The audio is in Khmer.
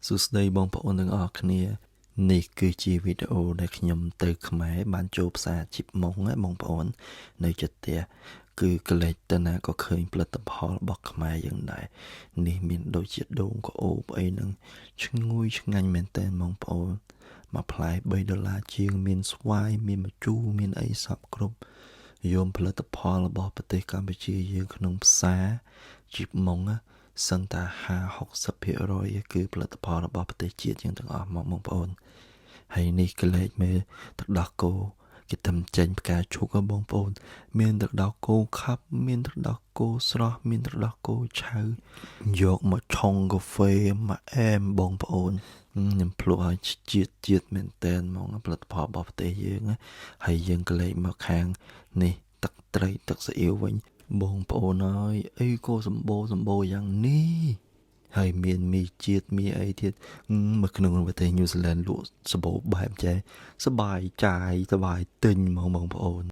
សួស្តីបងប្អូនទាំងអស់គ្នានេះគឺជាវីដេអូដែលខ្ញុំទៅខ្មែរបានចូលផ្សារជីបម៉ុងណាបងប្អូននៅជិតផ្ទះគឺកលេចទៅណាក៏ឃើញផលិតផលរបស់ខ្មែរយ៉ាងដែរនេះមានដូចជាដូងក្អូបអីហ្នឹងឈ្ងុយឆ្ងាញ់មែនតើបងប្អូនមួយផ្លែ$3ជាងមានស្វាយមានម្ជូរមានអីសពគ្រប់យកផលិតផលរបស់ប្រទេសកម្ពុជាយើងក្នុងផ្សារជីបម៉ុងណាសឹងតា50-60% គឺផលិតផលរបស់ប្រទេសជាតិយើងទាំងអស់មកបងប្អូនហើយនេះកលេចមើលទឹកដោះគោគេធ្វើចេញផ្កាឈូកបងប្អូនមានទឹកដោះគោខាប់មានទឹកដោះគោស្រស់មានទឹកដោះគោឆៅយកមកឆុងកាហ្វេមកអែមបងប្អូនខ្ញុំភ្លក់ឲ្យជាតិមែនតែនហ្មងផលិតផលរបស់ប្រទេសយើងហើយយើងកលេចមកខាងនេះទឹកត្រីទឹកស៊ីអ៊ីវវិញបងប្អូនអើយអីក៏សម្បូរយ៉ាងនេះហើយមានមីជាតិមីអីទៀតមកក្នុងប្រទេសញូហ្សេឡង់លក់សម្បូរបែបចេះសបាយចាយសបាយទិញហ្មងបងប្អូន